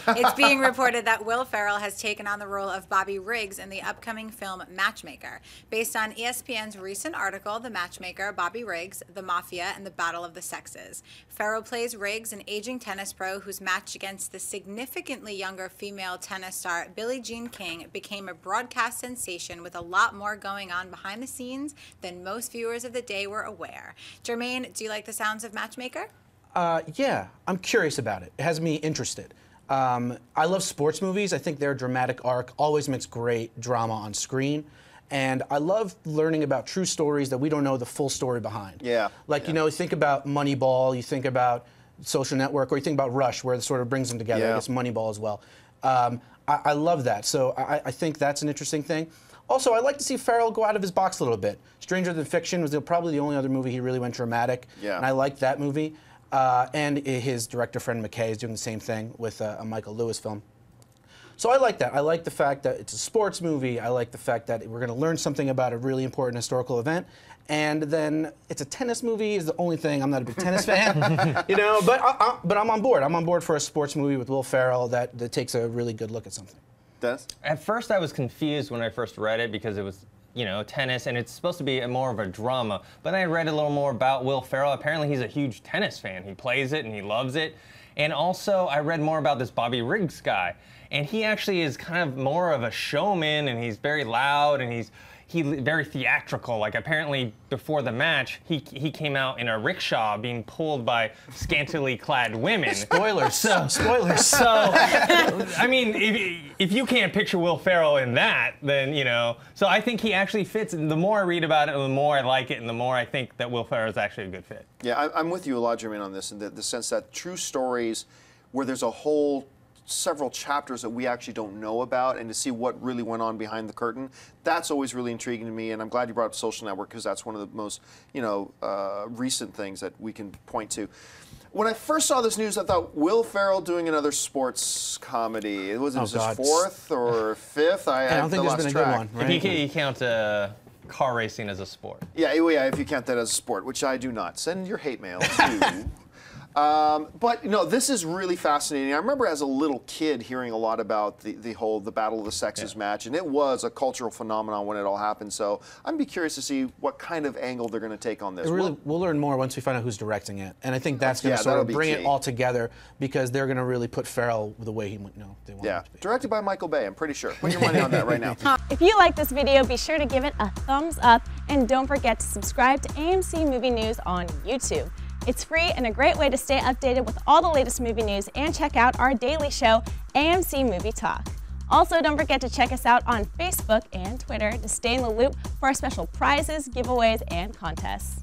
It's being reported that Will Ferrell has taken on the role of Bobby Riggs in the upcoming film Matchmaker. Based on ESPN's recent article, The Matchmaker, Bobby Riggs, the Mafia and The Battle of the Sexes. Ferrell plays Riggs, an aging tennis pro whose match against the significantly younger female tennis star Billie Jean King became a broadcast sensation with a lot more going on behind the scenes than most viewers of the day were aware. Jermaine, do you like the sounds of Matchmaker? Yeah, I'm curious about it. It has me interested. I love sports movies. I think their dramatic arc always makes great drama on screen. And I love learning about true stories that we don't know the full story behind. Yeah. Like, you know, you think about Moneyball, you think about Social Network, or you think about Rush, where it sort of brings them together. Yeah. I guess Moneyball as well. I love that. So I think that's an interesting thing. Also, I'd like to see Ferrell go out of his box a little bit. Stranger Than Fiction was probably the only other movie he really went dramatic. Yeah. And I liked that movie. And his director friend McKay is doing the same thing with a Michael Lewis film. So I like that. I like the fact that it's a sports movie. I like the fact that we're going to learn something about a really important historical event. And then it's a tennis movie is the only thing. I'm not a big tennis fan, you know. But I'm on board. I'm on board for a sports movie with Will Ferrell that takes a really good look at something. Des? At first, I was confused when I first read it because it was, you know, tennis, and it's supposed to be more of a drama. But then I read a little more about Will Ferrell. Apparently, he's a huge tennis fan. He plays it, and he loves it. And also, I read more about this Bobby Riggs guy. And he actually is kind of more of a showman, and he's very loud, and he's very theatrical. Like, apparently, before the match, he came out in a rickshaw being pulled by scantily clad women. Spoilers. Spoilers. So, I mean, if you can't picture Will Ferrell in that, then, you know. So I think he actually fits. And the more I read about it, the more I like it, and the more I think that Will Ferrell is actually a good fit. Yeah, I'm with you a lot, Jermaine, on this, in the sense that true stories where there's a whole several chapters that we actually don't know about, and to see what really went on behind the curtain, that's always really intriguing to me. And I'm glad you brought up Social Network, because that's one of the most, you know, recent things that we can point to. When I first saw this news, I thought, Will Ferrell doing another sports comedy. It was his fourth or fifth. I don't think there's been a good one. Right? If you count car racing as a sport. Yeah, if you count that as a sport, which I do not. Send your hate mail to. But you know, this is really fascinating. I remember as a little kid hearing a lot about the Battle of the Sexes match, and it was a cultural phenomenon when it all happened. So I'm be curious to see what kind of angle they're going to take on this. We'll learn more once we find out who's directing it, and I think that's going to sort of bring it all together, because they're going to really put Ferrell the way they want him to be. Directed by Michael Bay, I'm pretty sure. Put your money on that right now. If you like this video, be sure to give it a thumbs up, and don't forget to subscribe to AMC Movie News on YouTube. It's free and a great way to stay updated with all the latest movie news, and check out our daily show, AMC Movie Talk. Also, don't forget to check us out on Facebook and Twitter to stay in the loop for our special prizes, giveaways, and contests.